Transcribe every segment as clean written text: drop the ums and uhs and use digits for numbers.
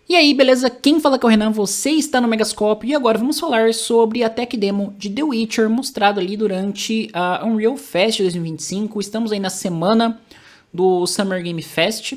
E aí, beleza? Quem fala que é o Renan, você está no Megascope e agora vamos falar sobre a tech demo de The Witcher mostrado ali durante a Unreal Fest 2025. Estamos aí na semana do Summer Game Fest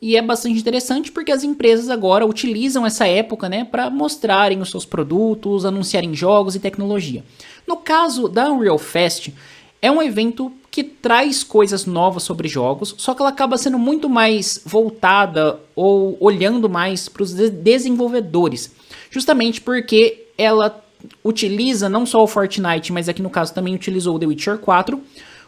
e é bastante interessante porque as empresas agora utilizam essa época, né, para mostrarem os seus produtos, anunciarem jogos e tecnologia. No caso da Unreal Fest, é um evento que traz coisas novas sobre jogos, só que ela acaba sendo muito mais voltada ou olhando mais para os desenvolvedores, justamente porque ela utiliza não só o Fortnite, mas aqui no caso também utilizou o The Witcher 4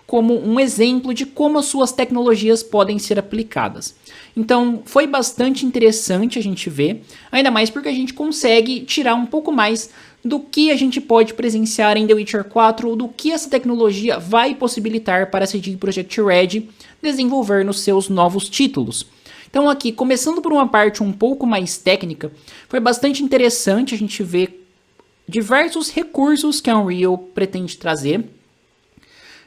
como um exemplo de como as suas tecnologias podem ser aplicadas. Então foi bastante interessante a gente ver, ainda mais porque a gente consegue tirar um pouco mais do que a gente pode presenciar em The Witcher 4, do que essa tecnologia vai possibilitar para a CD Projekt Red desenvolver nos seus novos títulos. Então aqui, começando por uma parte um pouco mais técnica, foi bastante interessante a gente ver diversos recursos que a Unreal pretende trazer.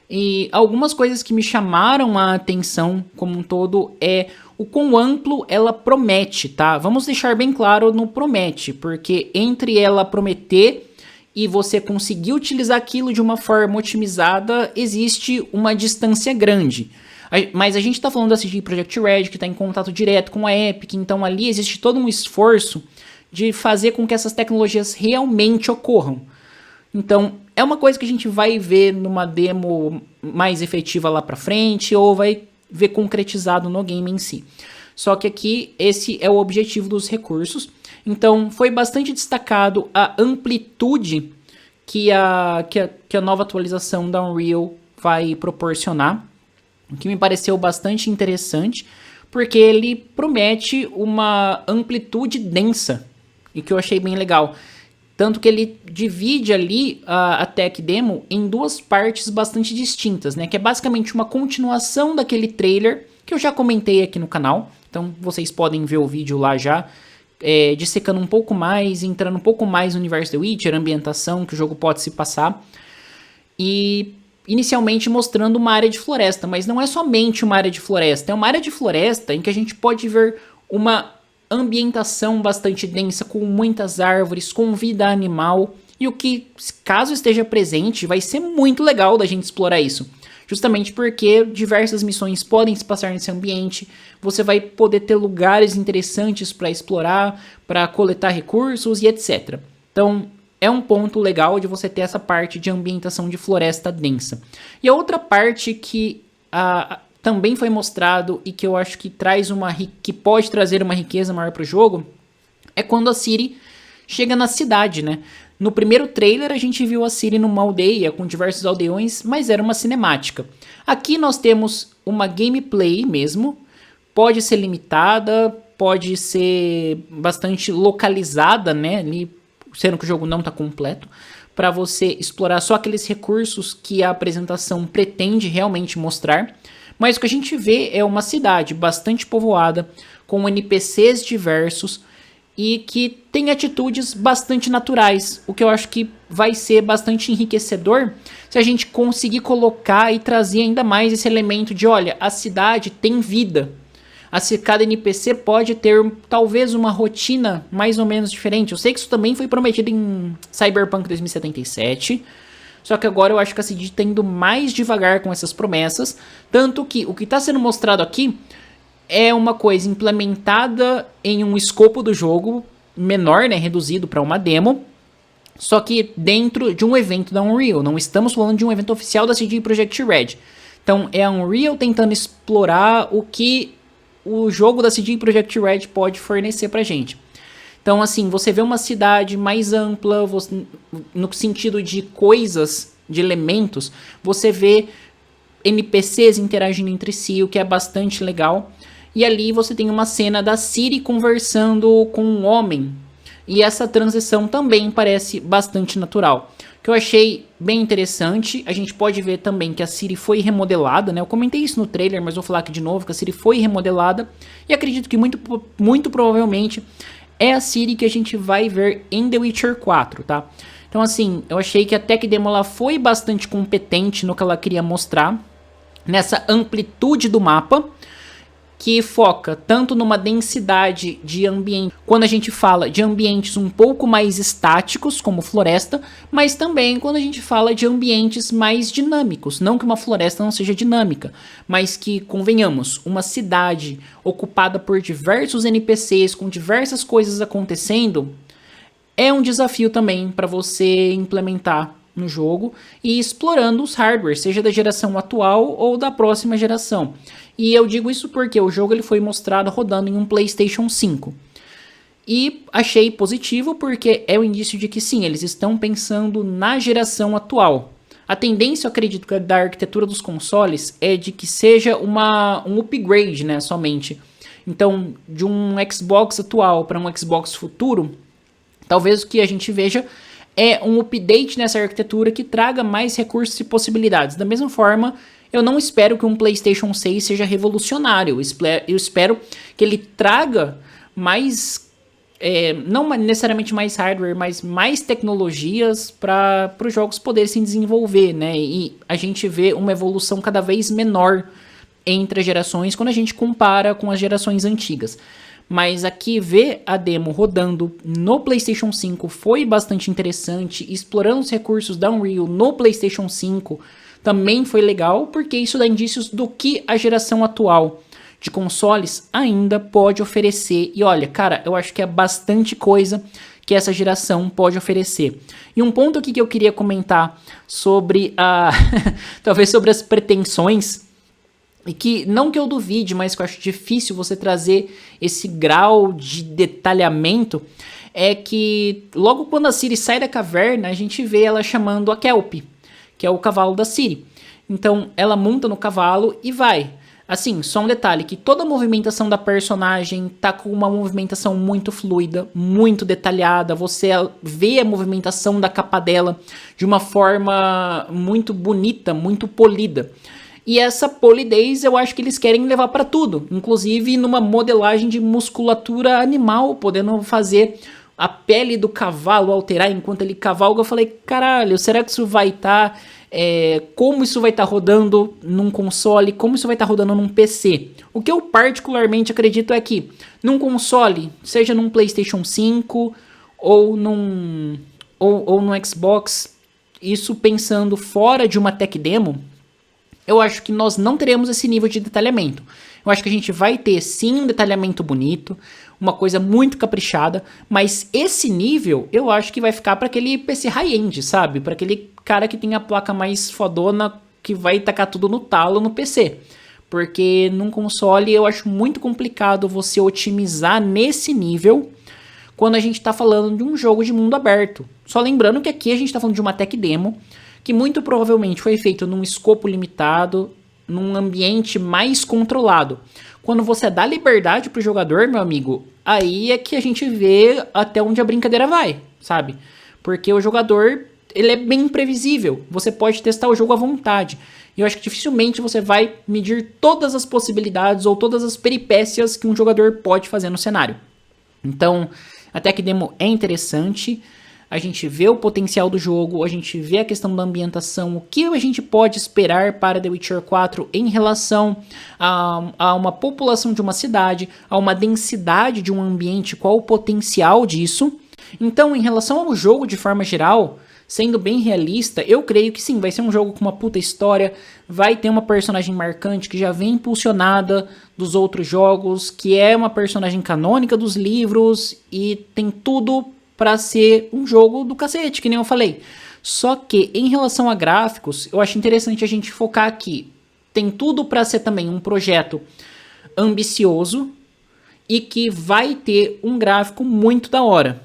E algumas coisas que me chamaram a atenção como um todo é o quão amplo ela promete, tá? Vamos deixar bem claro no promete, porque entre ela prometer e você conseguir utilizar aquilo de uma forma otimizada, existe uma distância grande. Mas a gente tá falando da CD Projekt Red, que está em contato direto com a Epic, então ali existe todo um esforço de fazer com que essas tecnologias realmente ocorram. Então, é uma coisa que a gente vai ver numa demo mais efetiva lá pra frente, ou vai ver concretizado no game em si. Só que aqui, esse é o objetivo dos recursos. Então, foi bastante destacado a amplitude que a nova atualização da Unreal vai proporcionar, o que me pareceu bastante interessante, porque ele promete uma amplitude densa, e que eu achei bem legal. Tanto que ele divide ali a tech demo em duas partes bastante distintas, né? Que é basicamente uma continuação daquele trailer que eu já comentei aqui no canal. Então vocês podem ver o vídeo lá já, dissecando um pouco mais, entrando um pouco mais no universo The Witcher, a ambientação que o jogo pode se passar. E inicialmente mostrando uma área de floresta, mas não é somente uma área de floresta. É uma área de floresta em que a gente pode ver uma ambientação bastante densa, com muitas árvores, com vida animal, e o que, caso esteja presente, vai ser muito legal da gente explorar isso. Justamente porque diversas missões podem se passar nesse ambiente, você vai poder ter lugares interessantes para explorar, para coletar recursos e etc. Então, é um ponto legal de você ter essa parte de ambientação de floresta densa. E a outra parte que também foi mostrado e que eu acho que que pode trazer uma riqueza maior para o jogo, é quando a Ciri chega na cidade, né? No primeiro trailer a gente viu a Ciri numa aldeia com diversos aldeões, mas era uma cinemática. Aqui nós temos uma gameplay mesmo, pode ser limitada, pode ser bastante localizada, né? Ali, sendo que o jogo não está completo, para você explorar só aqueles recursos que a apresentação pretende realmente mostrar. Mas o que a gente vê é uma cidade bastante povoada, com NPCs diversos e que tem atitudes bastante naturais, o que eu acho que vai ser bastante enriquecedor se a gente conseguir colocar e trazer ainda mais esse elemento de, olha, a cidade tem vida. Cada NPC pode ter talvez uma rotina mais ou menos diferente. Eu sei que isso também foi prometido em Cyberpunk 2077, só que agora eu acho que a CD está indo mais devagar com essas promessas. Tanto que o que está sendo mostrado aqui é uma coisa implementada em um escopo do jogo menor, né, reduzido para uma demo. Só que dentro de um evento da Unreal. Não estamos falando de um evento oficial da CD Projekt Red. Então é a Unreal tentando explorar o que o jogo da CD Projekt Red pode fornecer pra gente. Então, assim, você vê uma cidade mais ampla, no sentido de coisas, de elementos, você vê NPCs interagindo entre si, o que é bastante legal. E ali você tem uma cena da Ciri conversando com um homem. E essa transição também parece bastante natural. O que eu achei bem interessante, a gente pode ver também que a Ciri foi remodelada, né? Eu comentei isso no trailer, mas vou falar aqui de novo, que a Ciri foi remodelada. E acredito que muito provavelmente é a Ciri que a gente vai ver em The Witcher 4, tá? Então, assim, eu achei que a tech demo ela foi bastante competente no que ela queria mostrar, nessa amplitude do mapa, que foca tanto numa densidade de ambiente, quando a gente fala de ambientes um pouco mais estáticos, como floresta, mas também quando a gente fala de ambientes mais dinâmicos. Não que uma floresta não seja dinâmica, mas que, convenhamos, uma cidade ocupada por diversos NPCs, com diversas coisas acontecendo, é um desafio também para você implementar no jogo e explorando os hardwares, seja da geração atual ou da próxima geração. E eu digo isso porque o jogo ele foi mostrado rodando em um PlayStation 5. E achei positivo porque é o indício de que sim, eles estão pensando na geração atual. A tendência, eu acredito, da arquitetura dos consoles é de que seja um upgrade, né, somente. Então, de um Xbox atual para um Xbox futuro, talvez o que a gente veja é um update nessa arquitetura que traga mais recursos e possibilidades. Da mesma forma, eu não espero que um PlayStation 6 seja revolucionário. Eu espero que ele traga mais, não necessariamente mais hardware, mas mais tecnologias para os jogos poderem se desenvolver, né? E a gente vê uma evolução cada vez menor entre as gerações quando a gente compara com as gerações antigas. Mas aqui ver a demo rodando no PlayStation 5 foi bastante interessante, explorando os recursos da Unreal no PlayStation 5 também foi legal, porque isso dá indícios do que a geração atual de consoles ainda pode oferecer. E olha, cara, eu acho que é bastante coisa que essa geração pode oferecer. E um ponto aqui que eu queria comentar sobre talvez sobre as pretensões, e que, não que eu duvide, mas que eu acho difícil você trazer esse grau de detalhamento, é que logo quando a Ciri sai da caverna, a gente vê ela chamando a Kelp, que é o cavalo da Ciri. Então, ela monta no cavalo e vai. Assim, só um detalhe, que toda a movimentação da personagem tá com uma movimentação muito fluida, muito detalhada, você vê a movimentação da capa dela de uma forma muito bonita, muito polida. E essa polidez eu acho que eles querem levar para tudo, inclusive numa modelagem de musculatura animal, podendo fazer a pele do cavalo alterar enquanto ele cavalga. Eu falei, caralho, será que isso vai estar... como isso vai estar rodando num console, como isso vai estar rodando num PC? O que eu particularmente acredito é que num console, seja num PlayStation 5 ou num Xbox, isso pensando fora de uma tech demo, eu acho que nós não teremos esse nível de detalhamento. Eu acho que a gente vai ter sim um detalhamento bonito, uma coisa muito caprichada, mas esse nível eu acho que vai ficar para aquele PC high-end, sabe? Para aquele cara que tem a placa mais fodona que vai tacar tudo no talo no PC. Porque num console eu acho muito complicado você otimizar nesse nível quando a gente está falando de um jogo de mundo aberto. Só lembrando que aqui a gente está falando de uma tech demo, que muito provavelmente foi feito num escopo limitado, num ambiente mais controlado. Quando você dá liberdade pro jogador, meu amigo, aí é que a gente vê até onde a brincadeira vai, sabe? Porque o jogador, ele é bem imprevisível, você pode testar o jogo à vontade. E eu acho que dificilmente você vai medir todas as possibilidades ou todas as peripécias que um jogador pode fazer no cenário. Então, a tech demo é interessante. A gente vê o potencial do jogo, a gente vê a questão da ambientação, o que a gente pode esperar para The Witcher 4 em relação a uma população de uma cidade, a uma densidade de um ambiente, qual o potencial disso. Então, em relação ao jogo de forma geral, sendo bem realista, eu creio que sim, vai ser um jogo com uma puta história, vai ter uma personagem marcante que já vem impulsionada dos outros jogos, que é uma personagem canônica dos livros e tem tudo para ser um jogo do cacete, que nem eu falei. Só que em relação a gráficos, eu acho interessante a gente focar aqui. Tem tudo para ser também um projeto ambicioso e que vai ter um gráfico muito da hora.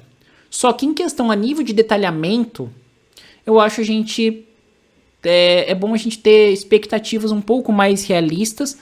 Só que em questão a nível de detalhamento, eu acho é bom a gente ter expectativas um pouco mais realistas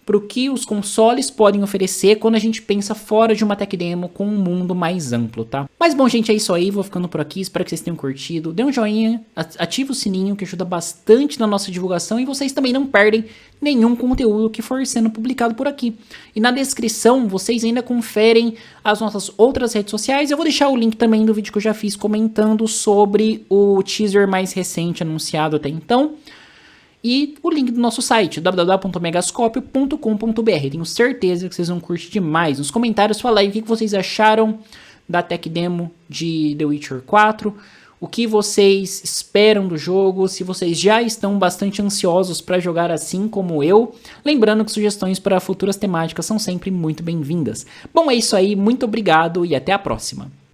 para o que os consoles podem oferecer quando a gente pensa fora de uma tech demo com um mundo mais amplo, tá? Mas bom, gente, é isso aí, vou ficando por aqui, espero que vocês tenham curtido, dê um joinha, ativa o sininho que ajuda bastante na nossa divulgação e vocês também não perdem nenhum conteúdo que for sendo publicado por aqui. E na descrição vocês ainda conferem as nossas outras redes sociais, eu vou deixar o link também do vídeo que eu já fiz comentando sobre o teaser mais recente anunciado até então. e o link do nosso site, www.megascopio.com.br. Tenho certeza que vocês vão curtir demais. Nos comentários fala aí o que vocês acharam da tech demo de The Witcher 4, o que vocês esperam do jogo, se vocês já estão bastante ansiosos para jogar assim como eu. Lembrando que sugestões para futuras temáticas são sempre muito bem-vindas. Bom, é isso aí, muito obrigado e até a próxima.